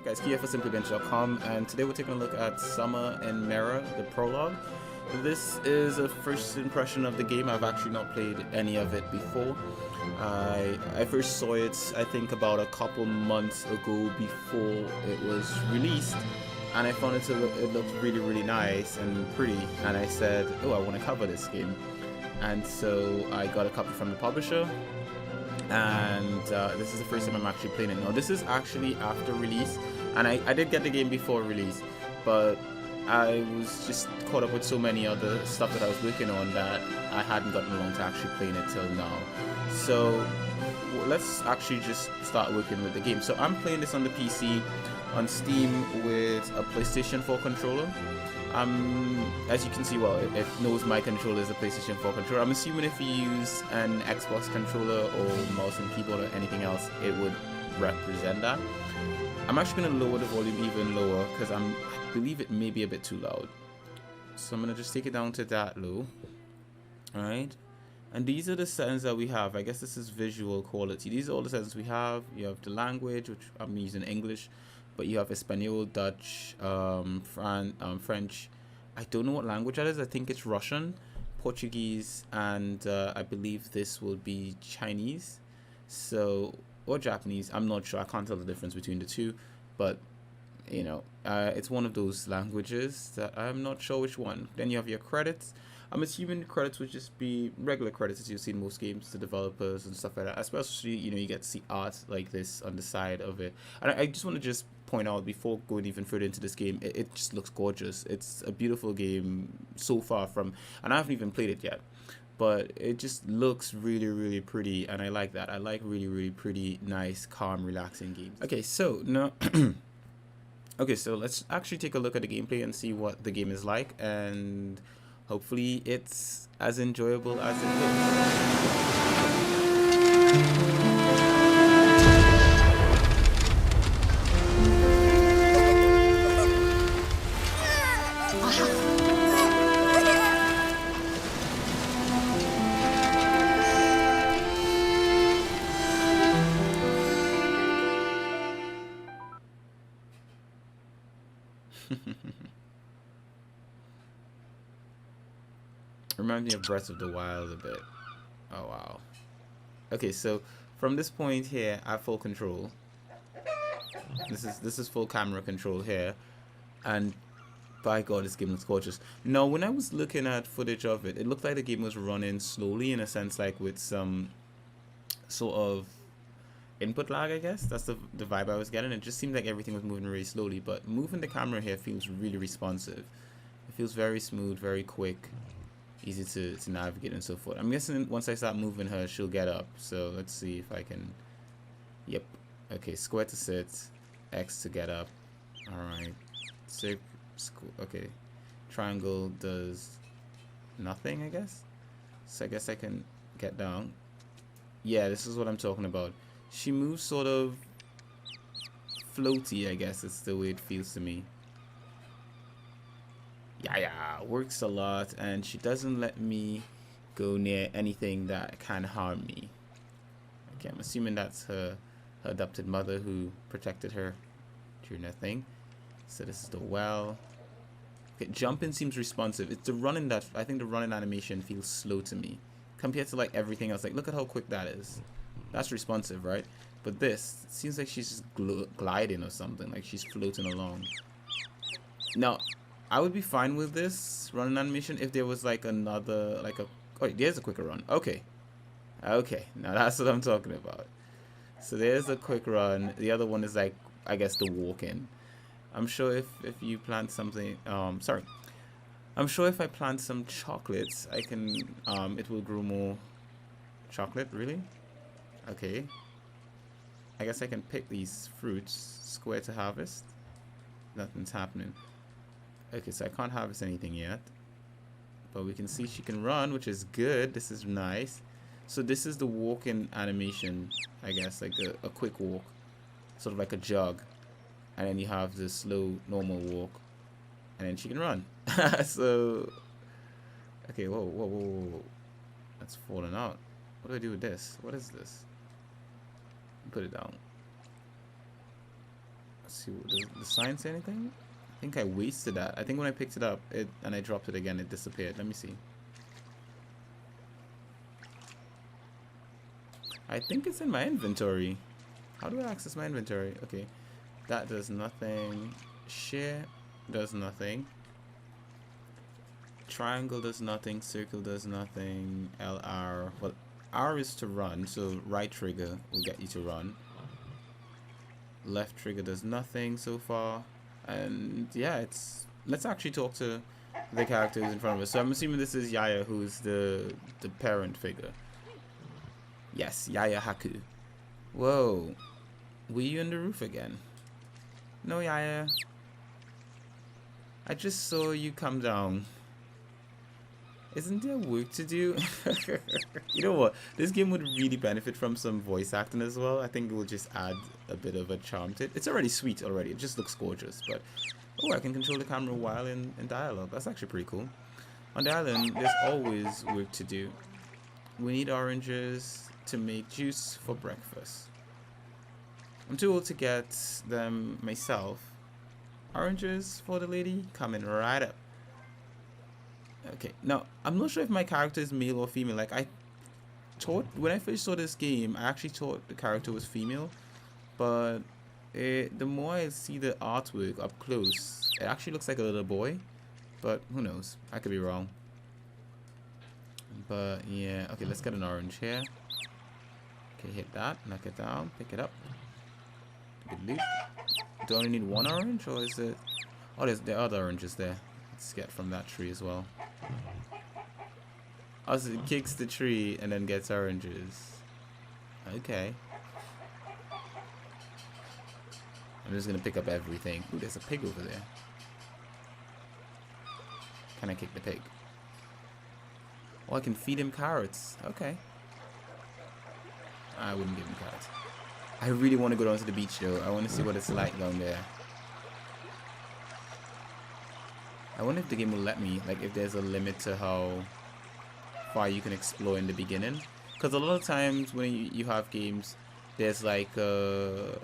Guys, Kia for simplybinge.com, and today we're taking a look at Summer and Mera, the prologue. This is a first impression of the game. I've actually not played any of it before. I first saw it, I think, about a couple months ago before it was released, and I found it looked really nice and pretty, and I said, oh, I want to cover this game. And so I got a copy from the publisher, and this is the first time I'm actually playing it. Now, this is actually after release, and I did get the game before release, but I was just caught up with so many other stuff that I was working on that I hadn't gotten along to actually playing it till now. So let's actually just start working with the game. So I'm playing this on the PC on Steam with a PlayStation 4 controller. As you can see, well, it knows my controller is a PlayStation 4 controller. I'm assuming if you use an Xbox controller or mouse and keyboard or anything else, it would represent that. I'm actually going to lower the volume even lower because I believe it may be a bit too loud. So I'm going to just take it down to that low. Alright. And these are the settings that we have. I guess this is visual quality. These are all the settings we have. You have the language, which I'm using English. But you have Espanol, Dutch, French. I don't know what language that is. I think it's Russian, Portuguese, and I believe this will be Chinese. So, or Japanese. I'm not sure. I can't tell the difference between the two. But, you know, it's one of those languages that I'm not sure which one. Then you have your credits. I'm assuming the credits would just be regular credits as you see in most games, the developers and stuff like that. Especially, you know, you get to see art like this on the side of it. And I just want to just point out before going even further into this game, it just looks gorgeous. It's a beautiful game so far from, and I haven't even played it yet, but it just looks really pretty, and I like that. I like really pretty, nice, calm, relaxing games. Okay, so now okay, so let's actually take a look at the gameplay and see what the game is like, and hopefully it's as enjoyable as it looks. Reminds me of Breath of the Wild a bit. Oh wow. Okay, so from this point here, I have full control. This is full camera control here, and by God, this game looks gorgeous. Now, when I was looking at footage of it, it looked like the game was running slowly in a sense, like with some sort of input lag, I guess. That's the vibe I was getting. It just seemed like everything was moving really slowly, but moving the camera here feels really responsive. It feels very smooth, very quick, easy to navigate and so forth. I'm guessing once I start moving her, she'll get up. So let's see if I can. Yep. Okay, square to sit, X to get up. Alright. Okay. Triangle does nothing, I guess. So I guess I can get down. Yeah, this is what I'm talking about. She moves sort of floaty, I guess. It's the way it feels to me. Yeah, works a lot, and she doesn't let me go near anything that can harm me. Okay, I'm assuming that's her adopted mother who protected her during that thing. So this is the well. Okay, jumping seems responsive. It's the running that I think the running animation feels slow to me compared to like everything else. Like, look at how quick that is. That's responsive, right? But this, it seems like she's just gliding or something, like she's floating along. Now, I would be fine with this running animation if there was like another, like a, oh, there's a quicker run. Okay. Okay, now that's what I'm talking about. So there's a quick run. The other one is like, I guess, the walk-in. I'm sure if you plant something, sorry. I'm sure if I plant some chocolates, I can, it will grow more chocolate, really? Okay. I guess I can pick these fruits, square to harvest. Nothing's happening. Okay, so I can't harvest anything yet. But we can see she can run, which is good. This is nice. So this is the walk-in animation, I guess, like a quick walk. Sort of like a jog. And then you have the slow, normal walk. And then she can run. So, okay, whoa. That's falling out. What do I do with this? What is this? Put it down. Let's see, does the sign say anything? I think I wasted that. I think when I picked it up and I dropped it again, it disappeared. Let me see. I think it's in my inventory. How do I access my inventory? Okay, that does nothing. Share does nothing. Triangle does nothing. Circle does nothing. LR. Well, R is to run, so right trigger will get you to run. Left trigger does nothing so far. And yeah, it's... Let's actually talk to the characters in front of us. So I'm assuming this is Yaya, who's the parent figure. Yes, Yaya Haku. Whoa. Were you on the roof again? No, Yaya. I just saw you come down. Isn't there work to do? You know what? This game would really benefit from some voice acting as well. I think it will just add a bit of a charm to it. It's already sweet already. It just looks gorgeous. But, oh, I can control the camera while in dialogue. That's actually pretty cool. On the island, there's always work to do. We need oranges to make juice for breakfast. I'm too old to get them myself. Oranges for the lady? Coming right up. Okay, now, I'm not sure if my character is male or female. Like, I thought, when I first saw this game, I actually thought the character was female. But the more I see the artwork up close, it actually looks like a little boy. But who knows? I could be wrong. But, yeah. Okay, let's get an orange here. Okay, hit that. Knock it down. Pick it up. Good loot. Do I only need one orange, or is it... Oh, there are other oranges there. Let's get from that tree as well. Also, it kicks the tree and then gets oranges. Okay. I'm just gonna pick up everything. Ooh, there's a pig over there. Can I kick the pig? Oh, I can feed him carrots. Okay. I wouldn't give him carrots. I really want to go down to the beach though. I want to see what it's like down there. I wonder if the game will let me, like if there's a limit to how far you can explore in the beginning. Because a lot of times when you have games, there's like, you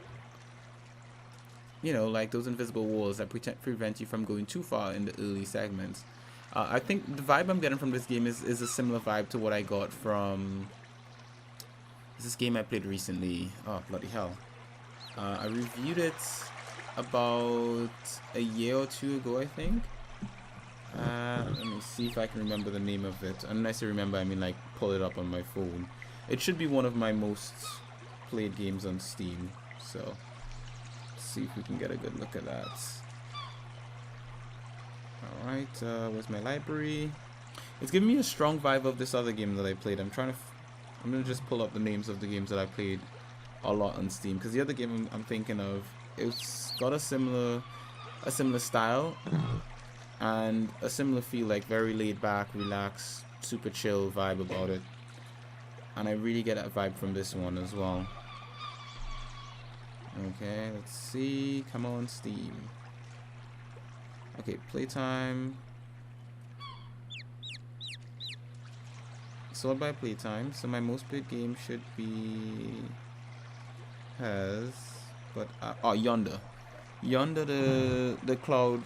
know, like those invisible walls that prevent you from going too far in the early segments. I think the vibe I'm getting from this game is a similar vibe to what I got from this game I played recently. Oh, bloody hell. I reviewed it about a year or two ago, I think. Let me see if I can remember the name of it. And when I say remember, I mean like pull it up on my phone. It should be one of my most played games on Steam. So, let's see if we can get a good look at that. Alright, where's my library? It's giving me a strong vibe of this other game that I played. I'm gonna just pull up the names of the games that I played a lot on Steam. Because the other game I'm thinking of, it's got a similar style. And a similar feel, like very laid back, relaxed, super chill vibe about it. And I really get that vibe from this one as well. Okay, let's see. Come on, Steam. Okay, playtime. Sort by playtime. So my most played game should be... oh, Yonder. Yonder, the Cloud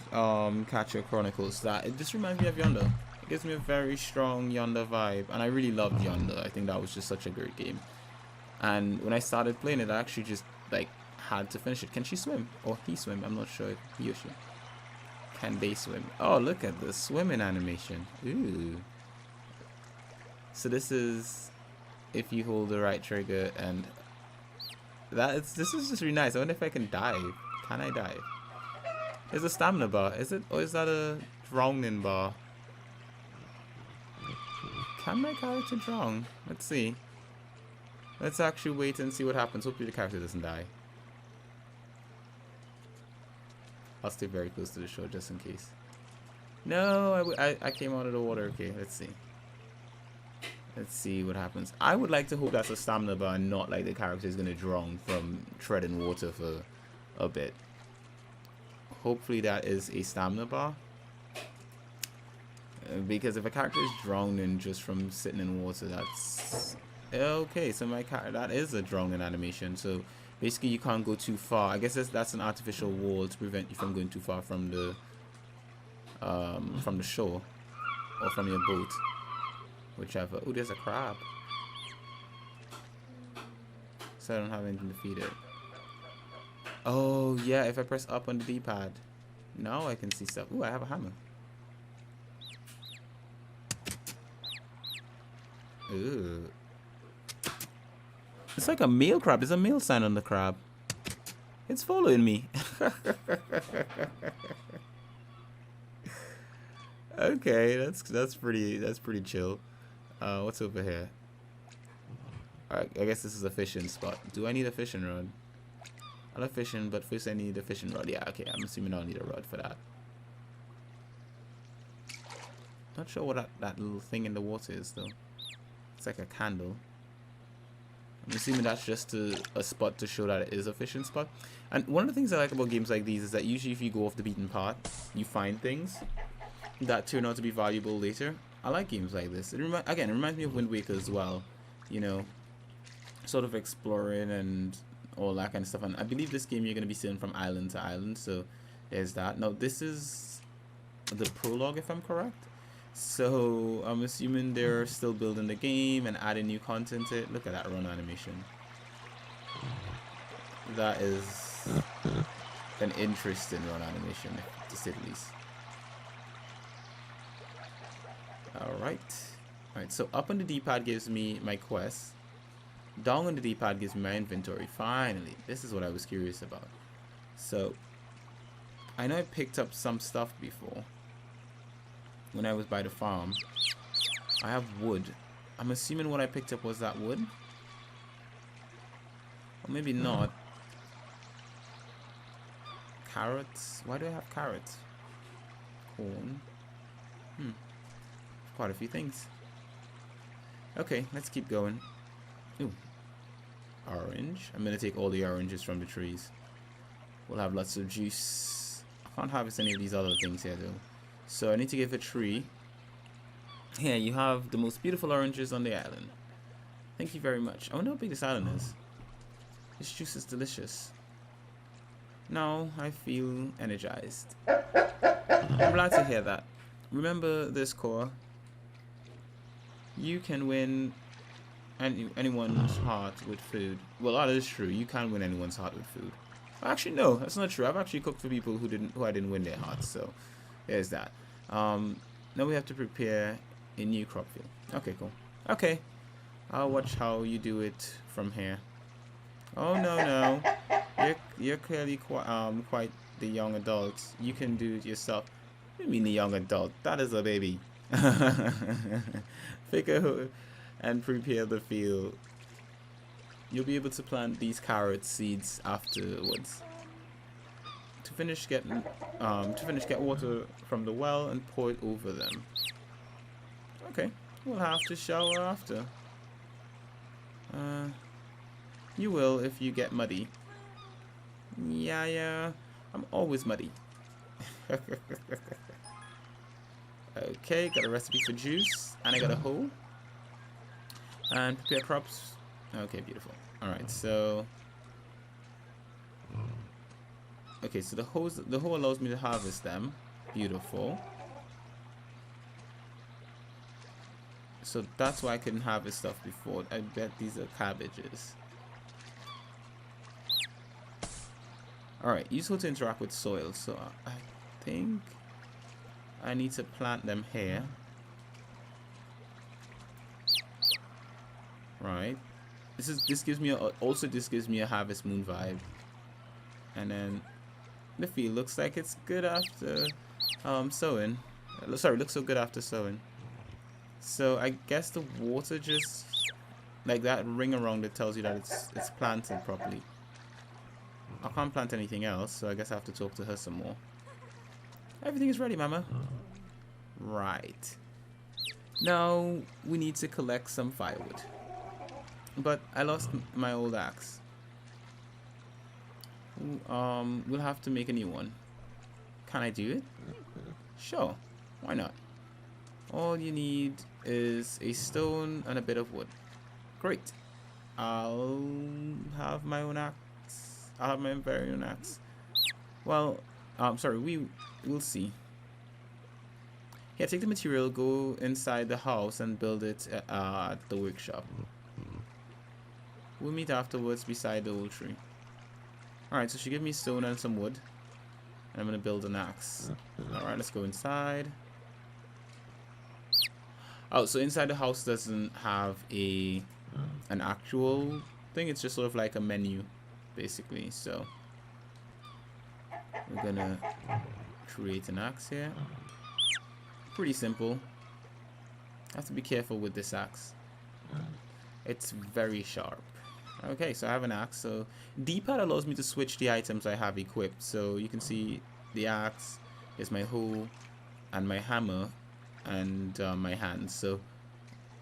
Catcher Chronicles. That it just reminds me of Yonder. It gives me a very strong Yonder vibe, and I really loved Yonder. I think that was just such a great game. And when I started playing it, I actually just like had to finish it. Can she swim or he swim? I'm not sure if he or she. Can they swim? Oh, look at the swimming animation. Ooh. So this is if you hold the right trigger, and this is just really nice. I wonder if I can dive. Can I dive? There's a stamina bar, is it? Or is that a drowning bar? Can my character drown? Let's see. Let's actually wait and see what happens. Hopefully the character doesn't die. I'll stay very close to the shore just in case. No, I came out of the water. Okay, let's see. Let's see what happens. I would like to hope that's a stamina bar and not like the character is going to drown from treading water for a bit. Hopefully that is a stamina bar. Because if a character is drowning just from sitting in water, that's... Okay, so my character, that is a drowning animation. So Basically, you can't go too far. I guess that's an artificial wall to prevent you from going too far from the shore or from your boat, whichever. Oh, there's a crab. So I don't have anything to feed it. Oh yeah, if I press up on the D-pad, now I can see stuff. Ooh, I have a hammer. Ooh. It's like a male crab. There's a male sign on the crab. It's following me. Okay, that's pretty chill. What's over here? Alright, I guess this is a fishing spot. Do I need a fishing rod? I love fishing, but first I need a fishing rod. Yeah, okay, I'm assuming I'll need a rod for that. Not sure what that little thing in the water is though. It's like a candle. I'm assuming that's just a spot to show that it is a fishing spot. And one of the things I like about games like these is that usually if you go off the beaten path, you find things that turn out to be valuable later. I like games like this. It reminds me of Wind Waker as well. You know, sort of exploring and all that kind of stuff. And I believe this game you're going to be sailing from island to island. So there's that. Now this is the prologue, if I'm correct. So I'm assuming they're still building the game and adding new content to it. Look at that run animation. That is an interesting run animation, to say the least. Alright, so up on the D-pad gives me my quest. Down on the D-pad gives me my inventory. Finally, this is what I was curious about. So, I know I picked up some stuff before. When I was by the farm. I have wood. I'm assuming what I picked up was that wood. Or maybe not. Carrots. Why do I have carrots? Corn. Quite a few things. Okay, let's keep going. Ooh. Orange. I'm gonna take all the oranges from the trees. We'll have lots of juice. I can't harvest any of these other things here though. So I need to give a tree. Here you have the most beautiful oranges on the island. Thank you very much. I wonder how big this island is. This juice is delicious. Now I feel energized. I'm glad to hear that. Remember this core. You can win anyone's heart with food. Well, that is true. You can win anyone's heart with food. Actually, no, that's not true. I've actually cooked for people who I didn't win their hearts. So there's that. Now we have to prepare a new crop field. Okay, cool. Okay, I'll watch how you do it from here. Oh no, you're clearly quite the young adult. You can do it yourself. What do you mean the young adult? That is a baby. Figure and prepare the field. You'll be able to plant these carrot seeds afterwards. To finish, get water from the well and pour it over them. Okay, we'll have to shower after. You will if you get muddy. Yeah, I'm always muddy. Okay, got a recipe for juice, and I got a hoe. And prepare crops. Okay, beautiful. Alright, so... Okay, so the hoe allows me to harvest them. Beautiful. So that's why I couldn't harvest stuff before. I bet these are cabbages. Alright, use hoe to interact with soil. So I think I need to plant them here. Right. This gives me a Harvest Moon vibe. And then the field looks like it's good after sowing. Sorry, looks so good after sowing. So I guess the water just like that ring around it tells you that it's planted properly. I can't plant anything else, so I guess I have to talk to her some more. Everything is ready, Mama. Right. Now we need to collect some firewood. But I lost my old axe. We'll have to make a new one. Can I do it? Sure. Why not? All you need is a stone and a bit of wood. Great. I'll have my own axe I'll have my very own axe. Well, sorry, we'll see. Yeah, take the material, go inside the house and build it at the workshop. We'll meet afterwards beside the old tree. Alright, so she gave me stone and some wood. And I'm gonna build an axe. Alright, let's go inside. Oh, so inside the house doesn't have an actual thing, it's just sort of like a menu, basically. So we're gonna create an axe here. Pretty simple. I have to be careful with this axe. It's very sharp. Okay, so I have an axe. So D-pad allows me to switch the items I have equipped. So you can see the axe is my hoe and my hammer and my hands. So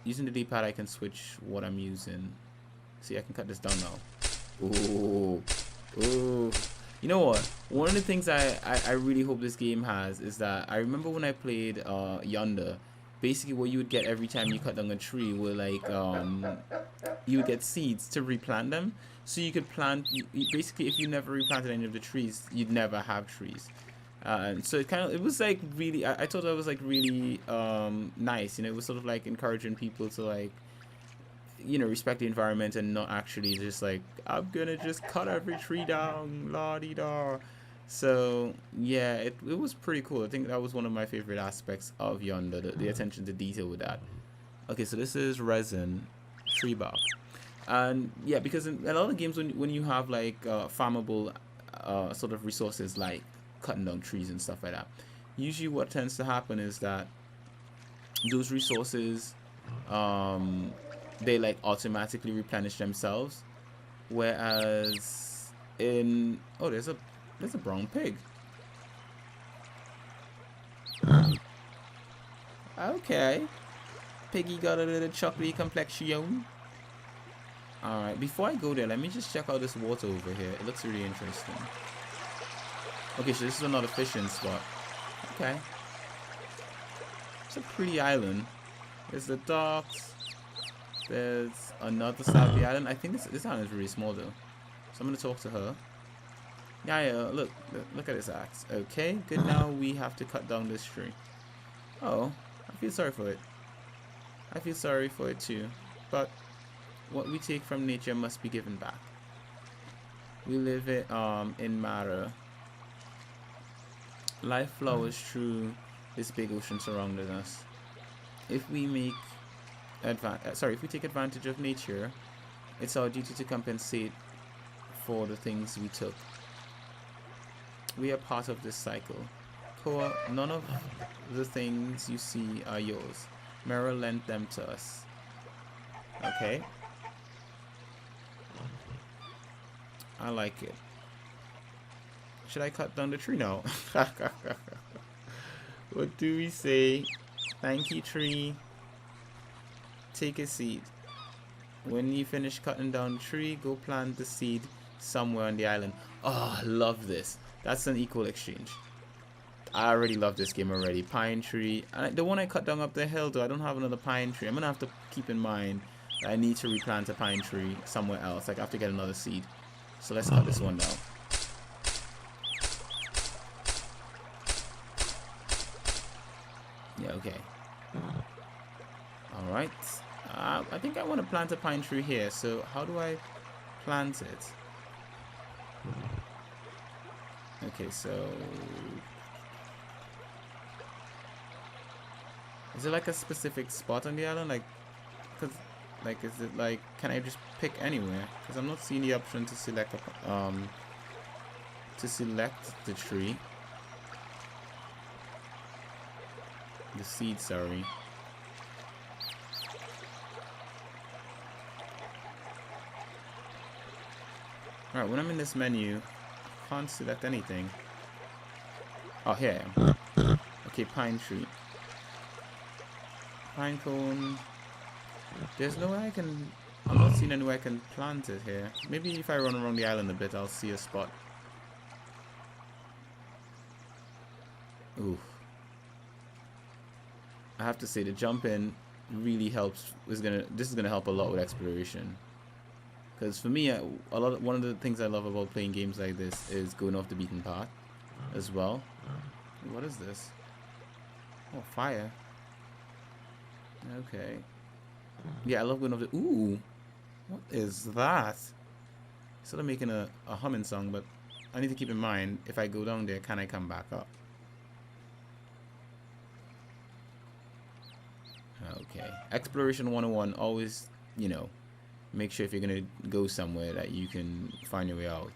using the D-pad I can switch what I'm using. See, I can cut this down now. Ooh. Ooh. You know what? One of the things I really hope this game has is that I remember when I played Yonder, basically what you would get every time you cut down a tree were like you would get seeds to replant them. So you could plant, basically if you never replanted any of the trees, you'd never have trees. So it was like really, I thought that was like really nice. You know, it was sort of like encouraging people to like, you know, respect the environment and not actually just like, I'm gonna just cut every tree down, la-di-da. So yeah, it was pretty cool. I think that was one of my favorite aspects of Yonder, the attention to detail with that. Okay, so this is resin, tree bark. And yeah, because in a lot of games when you have like farmable sort of resources like cutting down trees and stuff like that, usually what tends to happen is that those resources they like automatically replenish themselves, whereas in there's a brown pig. Okay, piggy got a little chocolatey complexion. Alright, before I go there, let me just check out this water over here. It looks really interesting. Okay, so this is another fishing spot. Okay, it's a pretty island. There's the docks. There's another side of the island. I think this island is really small though. So I'm gonna talk to her. Yeah, look at this axe. Okay, good. Now we have to cut down this tree. Oh, I feel sorry for it. I feel sorry for it too. But what we take from nature must be given back. We live it in matter. Life flowers through this big ocean surrounding us. If we make if we take advantage of nature, it's our duty to compensate for the things we took. We are part of this cycle. Koa, none of the things you see are yours. Mera lent them to us. Okay. I like it. Should I cut down the tree now? What do we say? Thank you, tree. Take a seed. When you finish cutting down the tree, go plant the seed somewhere on the island. Oh, I love this. That's an equal exchange. I already love this game already. Pine tree. And the one I cut down up the hill though, I don't have another pine tree. I'm gonna have to keep in mind that I need to replant a pine tree somewhere else. Like I have to get another seed. So let's cut this one down. Yeah, okay. Alright. I think I want to plant a pine tree here. So how do I plant it? Okay, so is it like a specific spot on the island? Like, cause, like, is it like, can I just pick anywhere? Because I'm not seeing the option to select the tree. The seed, sorry. Alright, when I'm in this menu, I can't select anything. Oh, here I am. Okay, pine tree. Pine cone. There's no way I can... I'm not seeing any way I can plant it here. Maybe if I run around the island a bit, I'll see a spot. Ooh. I have to say, the jump in really helps. This is gonna help a lot with exploration. Because for me, one of the things I love about playing games like this is going off the beaten path as well. What is this? Oh, fire. Okay. Yeah, I love going off the... Ooh! What is that? Sort of making a humming song, but I need to keep in mind, if I go down there, can I come back up? Okay. Exploration 101, always, you know, make sure if you're going to go somewhere that you can find your way out.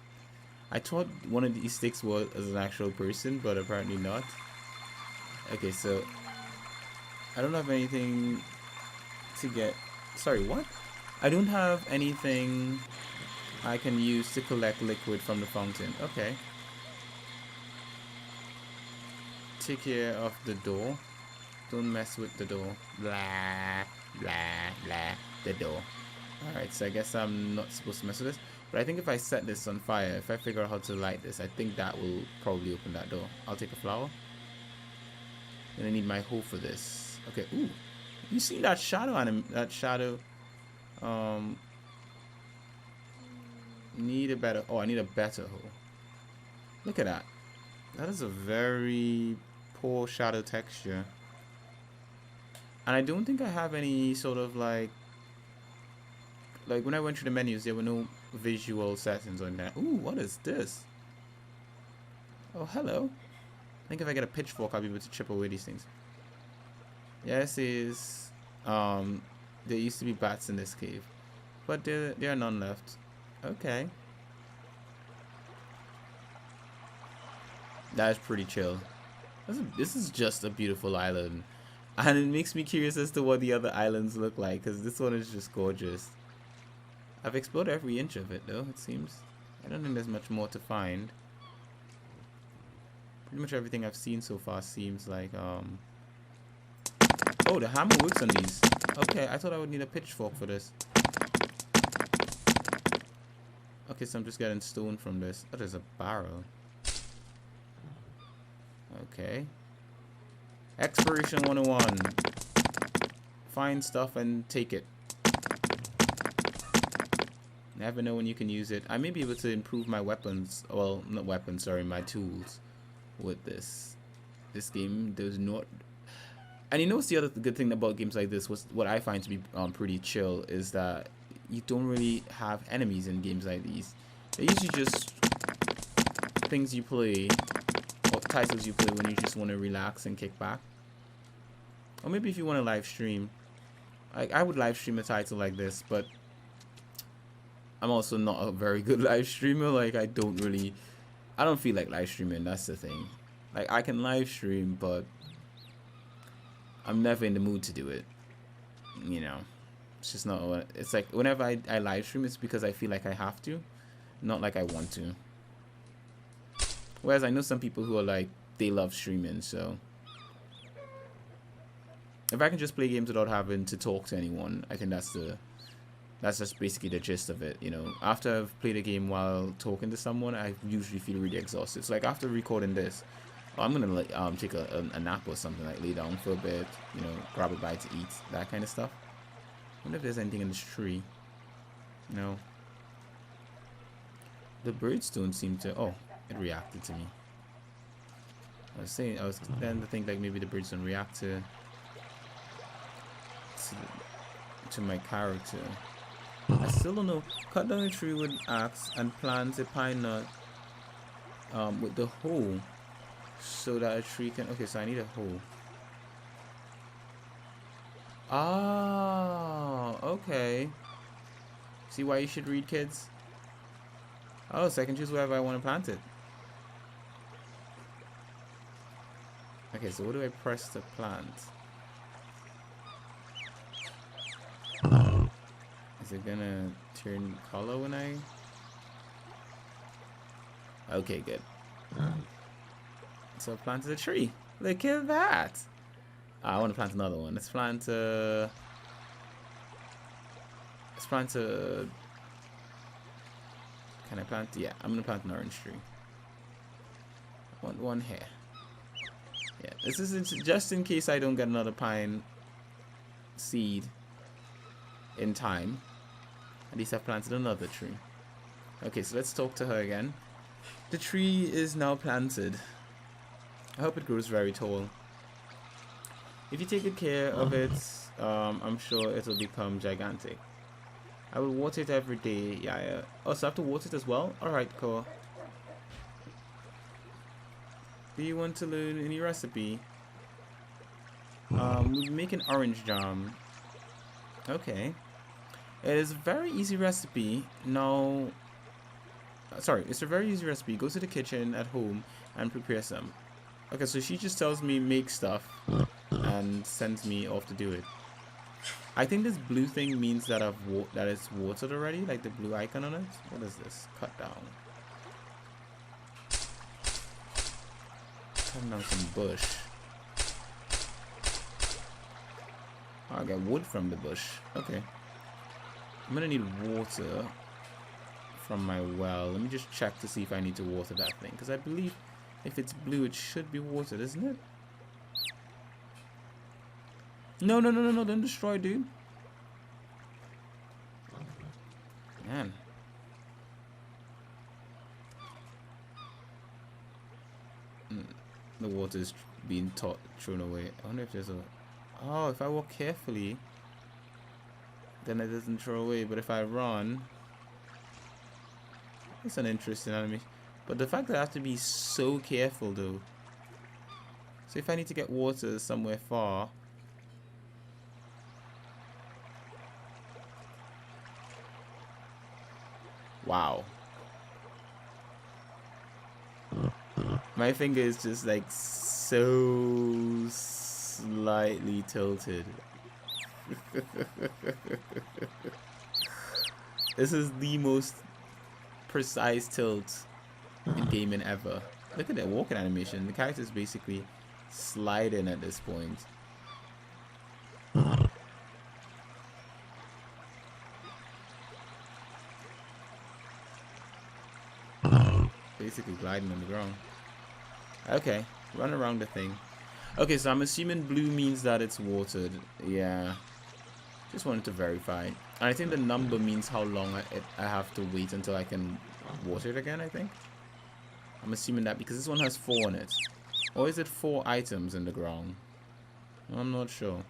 I thought one of these sticks was an actual person, but apparently not. Okay, so I don't have anything to get... Sorry, what? I don't have anything I can use to collect liquid from the fountain. Okay. Take care of the door. Don't mess with the door. Blah, blah, blah. The door. Alright, so I guess I'm not supposed to mess with this. But I think if I set this on fire, if I figure out how to light this, I think that will probably open that door. I'll take a flower. And I need my hoe for this. Okay, ooh. You see that shadow on him? That shadow. Need a better... Oh, I need a better hoe. Look at that. That is a very poor shadow texture. And I don't think I have any sort of like when I went through the menus, there were no visual settings on that. Ooh, what is this? Oh, hello. I think if I get a pitchfork, I'll be able to chip away these things. Yes, is there used to be bats in this cave, but there are none left. Okay. That is pretty chill. This is just a beautiful island. And it makes me curious as to what the other islands look like, because this one is just gorgeous. I've explored every inch of it, though, it seems. I don't think there's much more to find. Pretty much everything I've seen so far seems like, Oh, the hammer works on these. Okay, I thought I would need a pitchfork for this. Okay, so I'm just getting stone from this. Oh, there's a barrel. Okay. Exploration 101. Find stuff and take it. Never know when you can use it. I may be able to improve my weapons. Well, not weapons, sorry, my tools with this. This game does not... And you know what's the other good thing about games like this? What I find to be pretty chill is that you don't really have enemies in games like these. They're usually just things you play, or titles you play when you just want to relax and kick back. Or maybe if you want to live stream. I would live stream a title like this, but I'm also not a very good live streamer. Like, I don't feel like live streaming, that's the thing. Like, I can live stream, but I'm never in the mood to do it. You know, it's just not what, it's like whenever I live stream, it's because I feel like I have to, not like I want to. Whereas I know some people who are like, they love streaming, so if I can just play games without having to talk to anyone, I think that's just basically the gist of it, you know. After I've played a game while talking to someone, I usually feel really exhausted. It's like after recording this, I'm gonna like take a nap or something, like lay down for a bit, you know, grab a bite to eat, that kind of stuff. I wonder if there's anything in this tree. No. The birds don't seem to... Oh, it reacted to me. I was then to think like maybe the birds don't react to my character. I still don't know. Cut down a tree with an axe and plant a pine nut with the hoe so that a tree can... Okay, so I need a hoe. Ah, okay. See why you should read, kids? Oh, so I can choose wherever I want to plant it. Okay, so what do I press to plant? Is it gonna turn color when I... Okay, good. So I planted a tree. Look at that. I want to plant another one. Let's plant a... Can I plant? Yeah, I'm gonna plant an orange tree. I want one here. Yeah, this is just in case I don't get another pine seed in time. At least I've planted another tree. Okay, so let's talk to her again. The tree is now planted. I hope it grows very tall. If you take good care of it, I'm sure it'll become gigantic. I will water it every day. Yeah. Oh, so I have to water it as well? Alright, cool. Do you want to learn any recipe? We'll make an orange jam. Okay. It is a very easy recipe. Now, sorry, it's a very easy recipe. Go to the kitchen at home and prepare some. Okay, so she just tells me make stuff and sends me off to do it. I think this blue thing means that that it's watered already, like the blue icon on it. What is this? Cut down. Cutting down some bush. Oh, I got wood from the bush. Okay. I'm gonna need water from my well. Let me just check to see if I need to water that thing, because I believe if it's blue, it should be watered, isn't it? No, don't destroy, dude. Man. The water is being thrown away. I wonder if there's a... Oh, if I walk carefully, then it doesn't throw away. But if I run... It's an interesting enemy. But the fact that I have to be so careful, though. So if I need to get water somewhere far... Wow. My finger is just like so slightly tilted. This is the most precise tilt in gaming ever. Look at that walking animation. The character is basically sliding at this point. Basically gliding on the ground. Okay, run around the thing. Okay, so I'm assuming blue means that it's watered. Yeah. Just wanted to verify. And I think the number means how long I have to wait until I can water it again, I think. I'm assuming that because this one has 4 on it. Or is it 4 items in the ground? I'm not sure.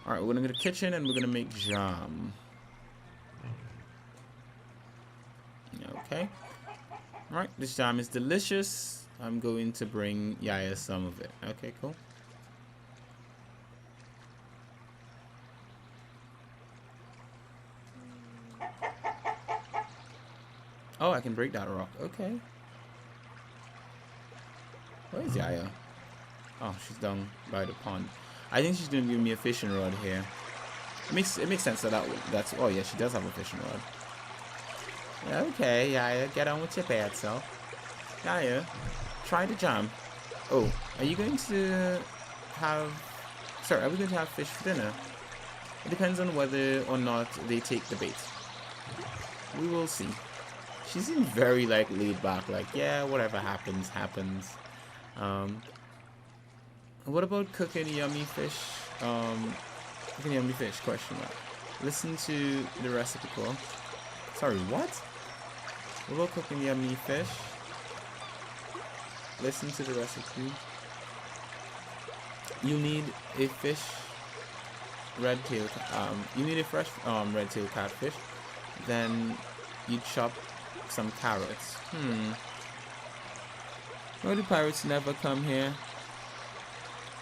Alright, we're gonna go to the kitchen and we're gonna make jam. Okay. Alright, this jam is delicious. I'm going to bring Yaya some of it. Okay, cool. Oh, I can break that rock. Okay. Where is Yaya? Oh, she's down by the pond. I think she's gonna give me a fishing rod here. It makes sense that's oh yeah, she does have a fishing rod. Okay, Yaya, get on with your bad self. Yaya, try the jam. Oh, are you going to have... Sorry, are we going to have fish for dinner? It depends on whether or not they take the bait. We will see. She seems very, like, laid back. Like, yeah, whatever happens, happens. What about cooking yummy fish? Cooking yummy fish, question mark. Listen to the recipe call. Sorry, what? What about cooking yummy fish? Listen to the recipe. You need a fish red tail. You need a fresh red tail catfish. Then you chop some carrots. Why do pirates never come here?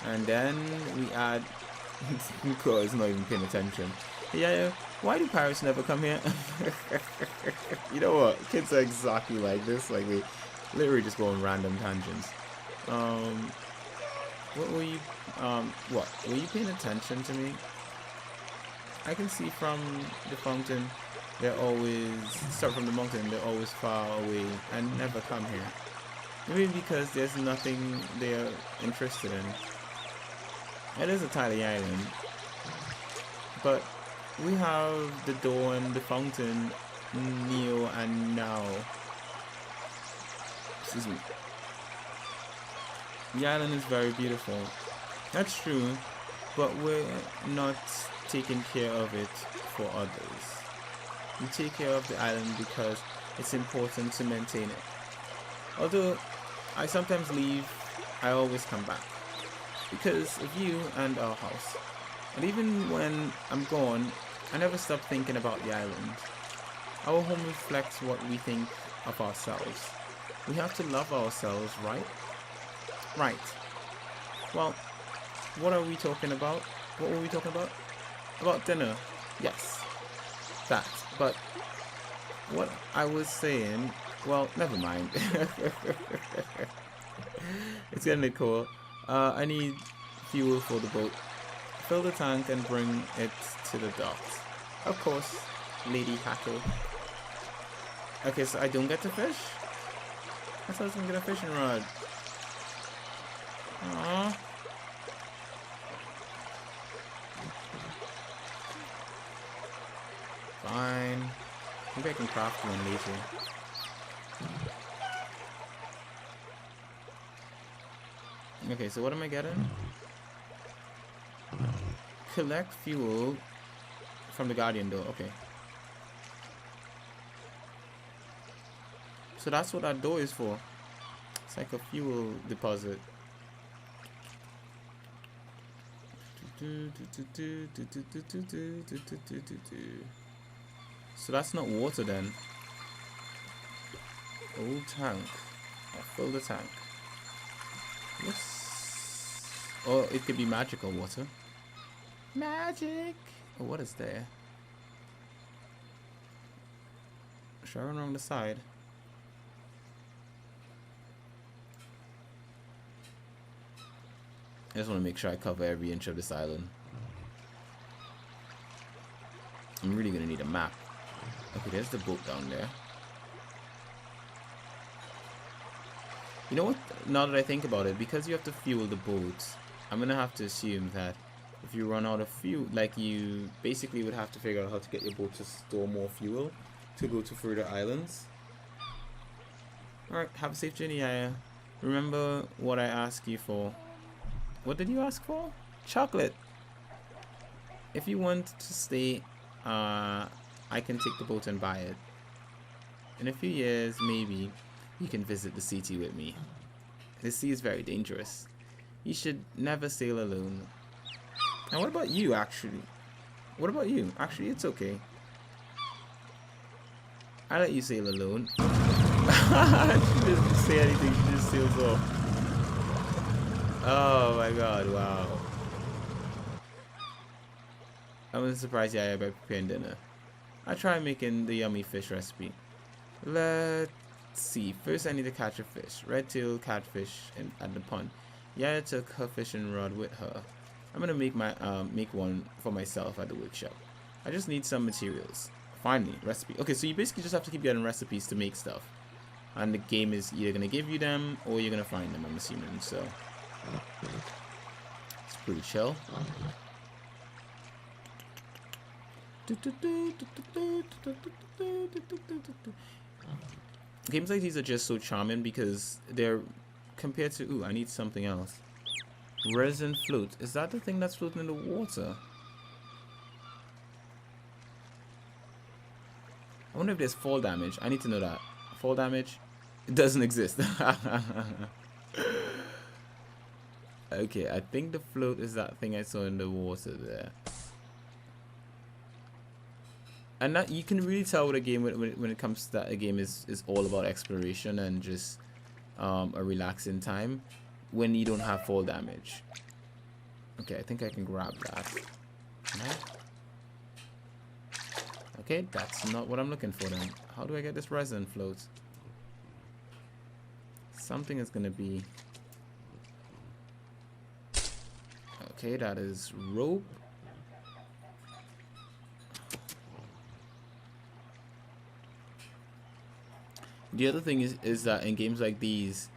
And then we add. Cool, it's not even paying attention. Yeah. Why do pirates never come here? You know what? Kids are exactly like this. Like they literally just go on random tangents. What were you? What? Were you paying attention to me? I can see from the fountain. They're always start from the mountain. They're always far away and never come here. Maybe because there's nothing they're interested in. It is a tiny island, but we have the door and the fountain, Neo and now. Excuse me. The island is very beautiful. That's true, but we're not taking care of it for others. You take care of the island because it's important to maintain it. Although I sometimes leave, I always come back because of you and our house. And even when I'm gone, I never stop thinking about the island. Our home reflects what we think of ourselves. We have to love ourselves, right? Right. Well, what are we talking about? What were we talking about? About dinner. Yes. That. But what I was saying, well, never mind. It's getting cool. I need fuel for the boat. Fill the tank and bring it to the docks. Of course, Lady Hackle. Okay, so I don't get to fish? I thought I was gonna get a fishing rod. Aww. Fine. Maybe I can craft one later. Okay, so what am I getting? Collect fuel from the Guardian door. Okay. So that's what that door is for. It's like a fuel deposit. So that's not water then. Old tank. I'll fill the tank. Yes. Or it could be magical water. Magic. Oh, what is there? Should I run around the side? I just want to make sure I cover every inch of this island. I'm really gonna need a map. Okay, there's the boat down there. You know what? Now that I think about it, because you have to fuel the boats, I'm gonna have to assume that if you run out of fuel, like you basically would have to figure out how to get your boat to store more fuel to go to further islands. Alright, have a safe journey, Yaya. Remember what I asked you for. What did you ask for? Chocolate. If you want to stay, I can take the boat and buy it. In a few years, maybe, you can visit the city with me. The sea is very dangerous. You should never sail alone. And what about you, actually? What about you? Actually, it's okay. I let you sail alone. She doesn't say anything, she just sails off. Oh my god, wow. I was surprised Yaya by preparing dinner. I tried making the yummy fish recipe. Let's see. First I need to catch a fish. Red-tailed catfish at the pond. Yaya took her fishing rod with her. I'm gonna make one for myself at the workshop. I just need some materials. Finally, recipe. Okay, so you basically just have to keep getting recipes to make stuff. And the game is either gonna give you them or you're gonna find them, I'm assuming, so it's pretty chill. Games like these are just so charming because they're compared to, ooh, I need something else. Resin float. Is that the thing that's floating in the water? I wonder if there's fall damage. I need to know that. Fall damage? It doesn't exist. Okay, I think the float is that thing I saw in the water there. And that you can really tell with a game when it comes to that a game is all about exploration and just a relaxing time when you don't have fall damage. Okay, I think I can grab that. No? Okay, that's not what I'm looking for then. How do I get this resin float? Something is gonna be... Okay, that is rope. The other thing is that in games like these,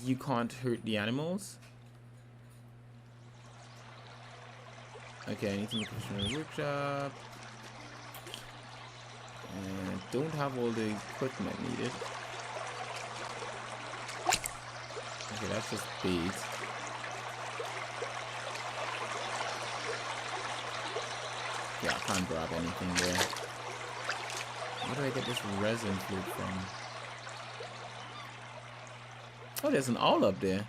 you can't hurt the animals. Okay, I need to make a professional workshop. And I don't have all the equipment needed. Okay, that's just bait. can't grab anything there. Where do I get this resin flute from? Oh, there's an owl up there.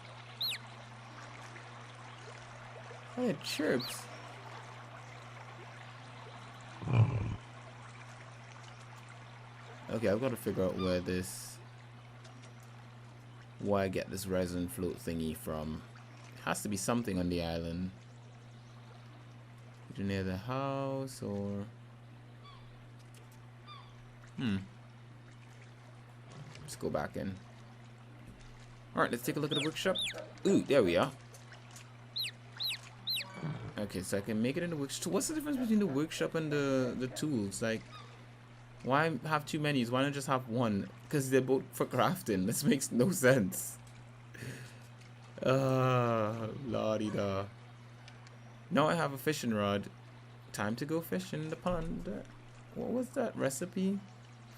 Oh, it chirps. Okay, I've got to figure out where I get this resin float thingy from. It has to be something on the island. Either near the house or... Let's go back in. Alright, let's take a look at the workshop. Ooh, there we are. Okay, so I can make it in the workshop. What's the difference between the workshop and the tools? Like, why have two menus? Why not just have one? Because they're both for crafting. This makes no sense. La-di-da. Now I have a fishing rod. Time to go fish in the pond. What was that recipe?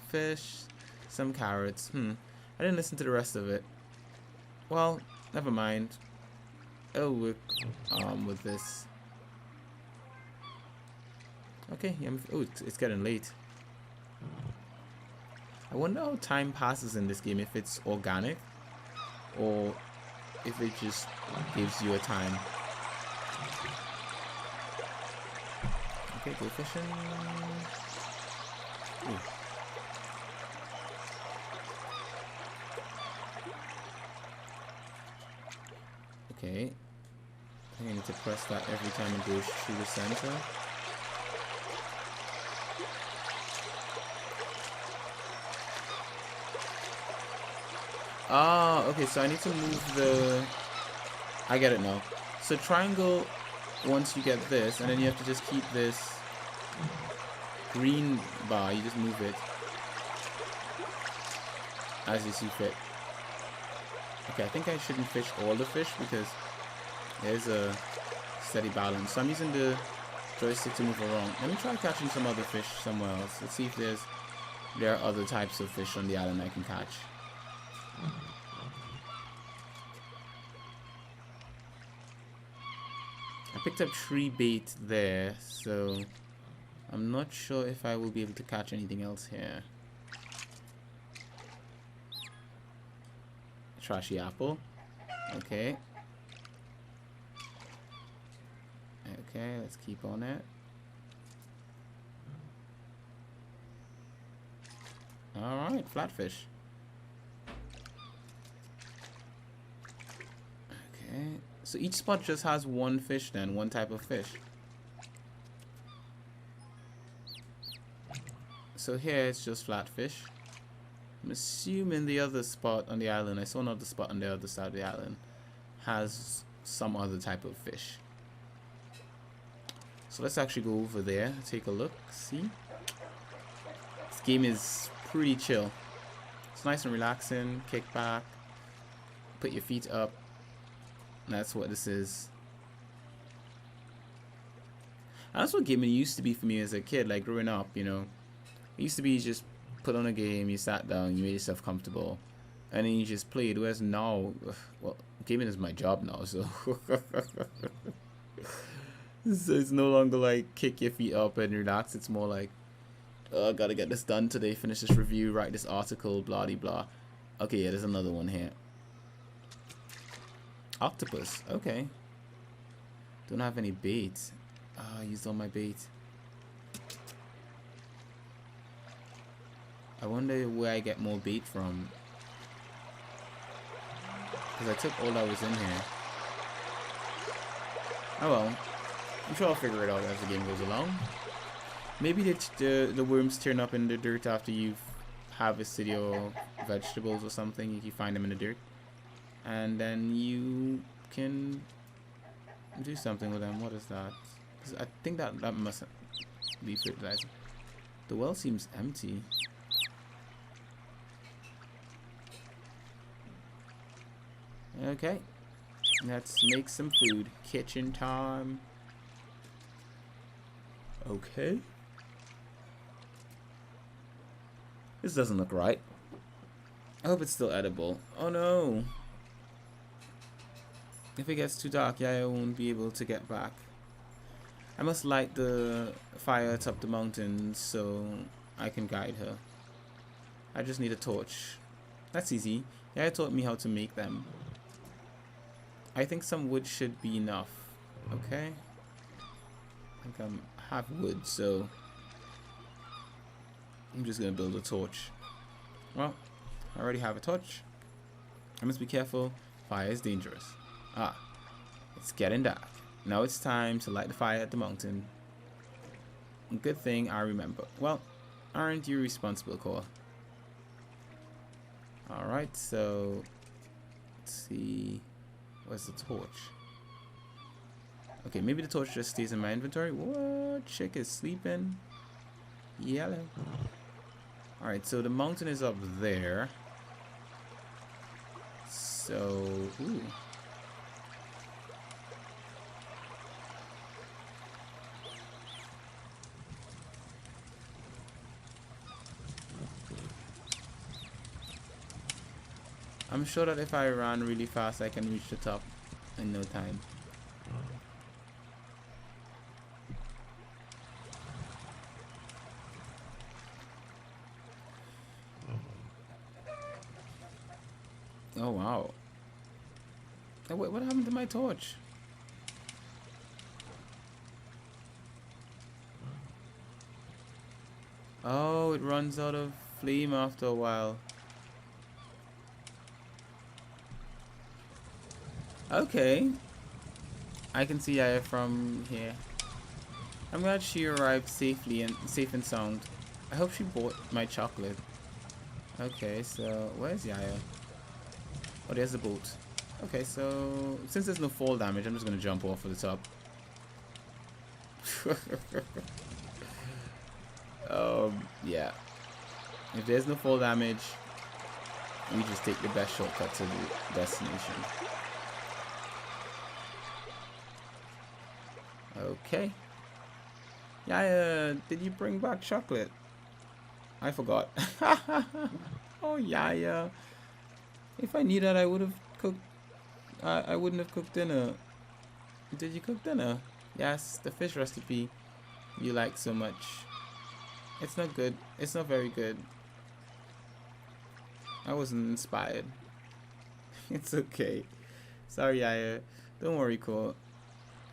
Fish, some carrots. I didn't listen to the rest of it. Well, never mind. It'll work with this. Okay, oh, it's getting late. I wonder how time passes in this game, if it's organic or if it just gives you a time. Okay, go fishing. Ooh. Okay. I think I need to press that every time it goes through the center. Ah, okay, so I need to move the... I get it now. So triangle, once you get this, and then you have to just keep this green bar, you just move it as you see fit. Okay, I think I shouldn't fish all the fish because there's a steady balance. So I'm using the joystick to move around. Let me try catching some other fish somewhere else. Let's see if there are other types of fish on the island I can catch. I picked up tree bait there, so I'm not sure if I will be able to catch anything else here. Trashy apple. Okay. Okay, let's keep on it. Alright, flatfish. Okay. So each spot just has one fish then, one type of fish. So here it's just flatfish. I'm assuming the other spot on the island, I saw another spot on the other side of the island, has some other type of fish. So let's actually go over there, take a look, see. This game is pretty chill. It's nice and relaxing, kick back, put your feet up. That's what this is. And that's what gaming used to be for me as a kid, like growing up, you know. It used to be just put on a game, you sat down, you made yourself comfortable, and then you just played. Whereas now, well, gaming is my job now, so so it's no longer like kick your feet up and relax. It's more like, oh, I gotta get this done today, finish this review, write this article, blah de blah. Okay, yeah, there's another one here. Octopus, okay. Don't have any bait. I used all my bait. I wonder where I get more bait from. Because I took all that was in here. Oh well. I'm sure I'll figure it out as the game goes along. Maybe the worms turn up in the dirt after you've harvested your vegetables or something. If you find them in the dirt. And then you can do something with them. What is that? 'Cause I think that must be fertilizer. The well seems empty. Okay, let's make some food. Kitchen time. Okay. This doesn't look right. I hope it's still edible. Oh no. If it gets too dark, yeah, I won't be able to get back. I must light the fire atop the mountain so I can guide her. I just need a torch. That's easy. Yeah, taught me how to make them. I think some wood should be enough. Okay. I think I have wood, so I'm just gonna build a torch. Well, I already have a torch. I must be careful. Fire is dangerous. Ah, it's getting dark. Now it's time to light the fire at the mountain. Good thing I remember. Well, aren't you responsible, Core? Alright, so let's see. Where's the torch? Okay, maybe the torch just stays in my inventory. What? Chick is sleeping. Yellow. Alright, so the mountain is up there. So, ooh. I'm sure that if I run really fast, I can reach the top in no time. Oh wow. Oh, wait, what happened to my torch? Oh, it runs out of flame after a while. Okay. I can see Yaya from here. I'm glad she arrived safely and safe and sound. I hope she bought my chocolate. Okay, so where's Yaya? Oh, there's the boat. Okay, so since there's no fall damage, I'm just gonna jump off of the top. Yeah. If there's no fall damage, we just take the best shortcut to the destination. Okay. Yaya, did you bring back chocolate? I forgot. Oh, Yaya. If I knew that, I would have cooked. I wouldn't have cooked dinner. Did you cook dinner? Yes, the fish recipe you like so much. It's not good. It's not very good. I wasn't inspired. It's okay. Sorry, Yaya. Don't worry, Cole.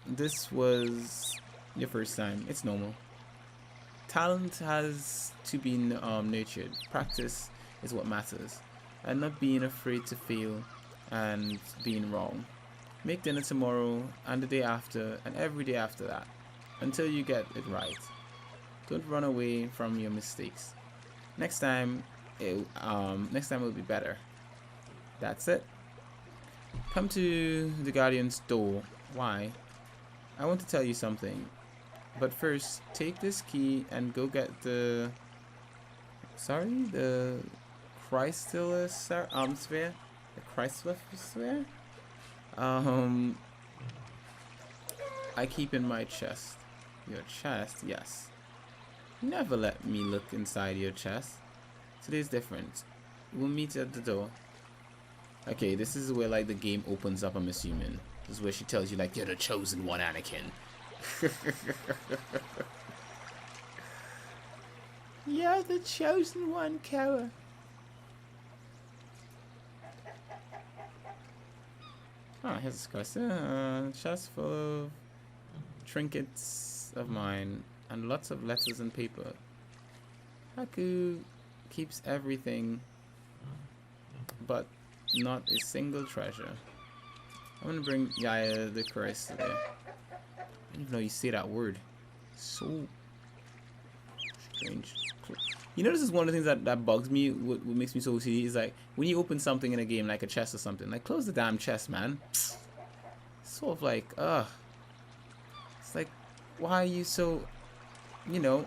This was your first time. It's normal. Talent has to be nurtured. Practice is what matters. And not being afraid to fail and being wrong. Make dinner tomorrow and the day after and every day after that until you get it right. Don't run away from your mistakes. Next time will be better. That's it. Come to the Guardian's door. Why? I want to tell you something. But first, take this key and go get the Chrysler sphere? The Chrysler sphere? I keep in my chest. Your chest? Yes. Never let me look inside your chest. Today's different. We'll meet at the door. Okay, this is where like the game opens up, I'm assuming. This is where she tells you like you're the chosen one, Anakin. You're the chosen one, Kara. Ah, here's a question. Chest full of trinkets of mine and lots of letters and paper. Haku keeps everything, but not a single treasure. I'm gonna bring Yaya the Christ today. I didn't even know you say that word. So strange. You know, this is one of the things that bugs me. What makes me so OCD is like when you open something in a game, like a chest or something, like close the damn chest, man. Sort of like, it's like, why are you so, you know,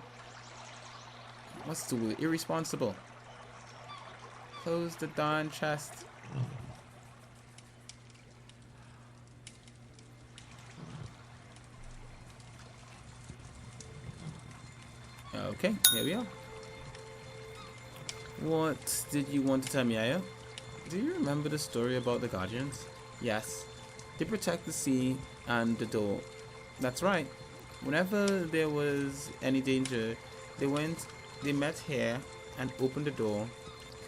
what's the word? Irresponsible. Close the darn chest. Okay, here we are. What did you want to tell me, Aya? Do you remember the story about the Guardians? Yes. They protect the sea and the door. That's right. Whenever there was any danger, they met here and opened the door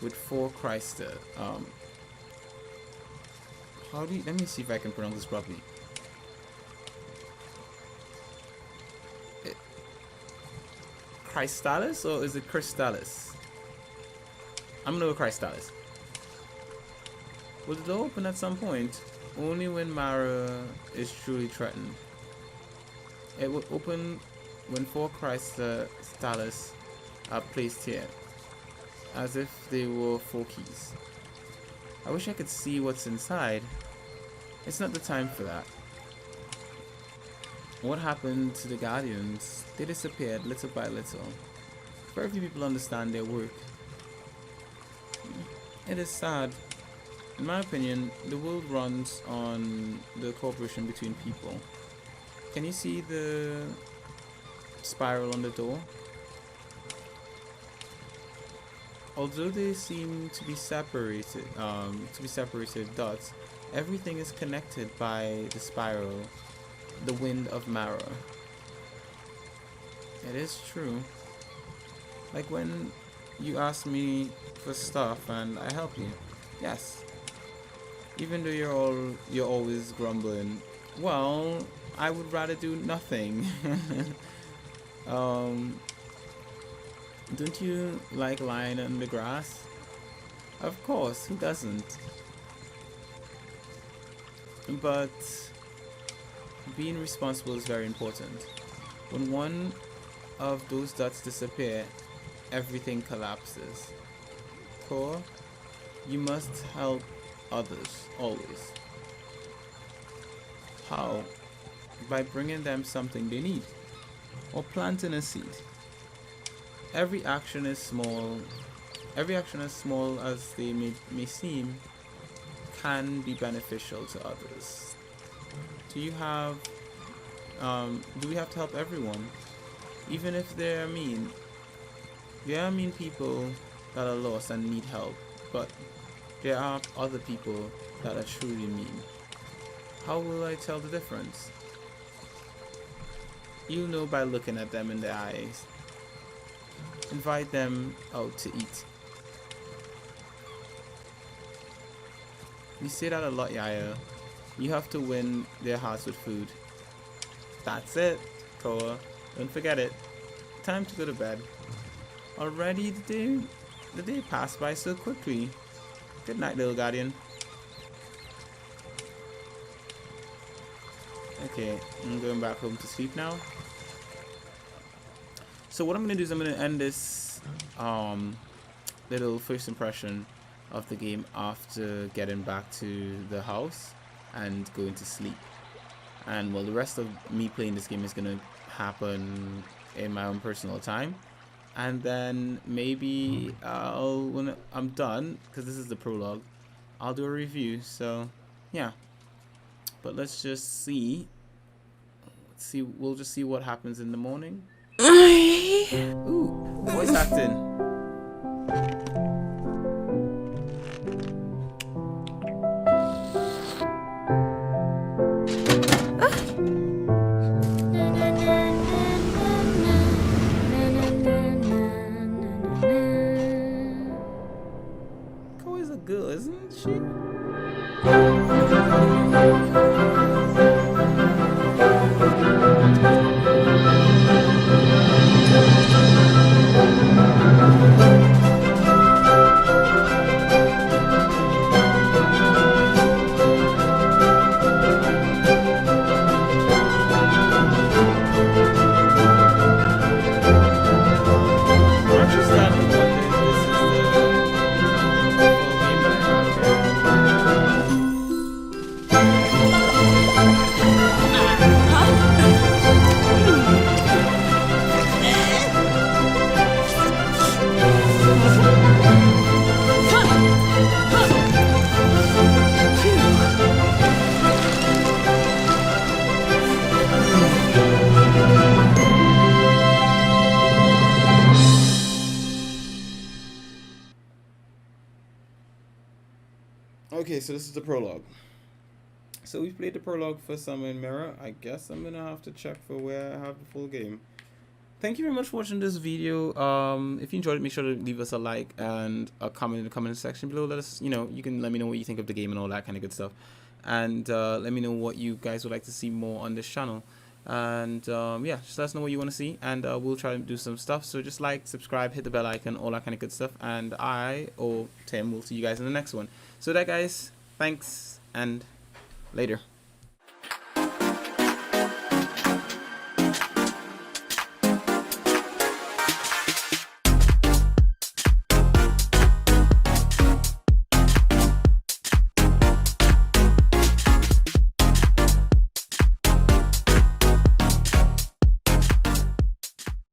with 4 Chrysler. Let me see if I can pronounce this properly. Crystalis, or is it Crystalis? I'm gonna go Crystalis. Will the door open at some point? Only when Mara is truly threatened. It will open when 4 Crystalis are placed here, as if they were 4 keys. I wish I could see what's inside. It's not the time for that. What happened to the Guardians? They disappeared little by little. Very few people understand their work. It is sad. In my opinion, the world runs on the cooperation between people. Can you see the spiral on the door? Although they seem to be separated dots, everything is connected by the spiral, the wind of Mara. It is true. Like when you ask me for stuff and I help you. Yes. Even though you're always grumbling. Well, I would rather do nothing. Don't you like lying in the grass? Of course, who doesn't? But being responsible is very important. When one of those dots disappear, everything collapses. Core, you must help others, always. How? By bringing them something they need, or planting a seed. Every action as small as they may seem, can be beneficial to others. Do we have to help everyone? Even if they are mean. There are mean people that are lost and need help, but there are other people that are truly mean. How will I tell the difference? You'll know by looking at them in the eyes. Invite them out to eat. We say that a lot, Yaya. You have to win their hearts with food. That's it, Koa. Don't forget it. Time to go to bed. Already the day passed by so quickly. Good night, little guardian. Okay, I'm going back home to sleep now. So what I'm gonna do is I'm gonna end this little first impression of the game after getting back to the house and going to sleep. And well, the rest of me playing this game is gonna happen in my own personal time. And then maybe when I'm done, because this is the prologue, I'll do a review. So yeah, but let's just see. We'll just see what happens in the morning. Ooh, voice acting. Koa's a girl, isn't she? Okay, so this is the prologue. So we've played the prologue for Summer in Mirror. I guess I'm gonna have to check for where I have the full game. Thank you very much for watching this video. If you enjoyed it, make sure to leave us a like and a comment in the comment section below. Let us, you can let me know what you think of the game and all that kind of good stuff. And let me know what you guys would like to see more on this channel. And yeah, just let us know what you want to see, and we'll try to do some stuff. So just like, subscribe, hit the bell icon, all that kind of good stuff. And I, or Tim, will see you guys in the next one. So that, guys, thanks, and later.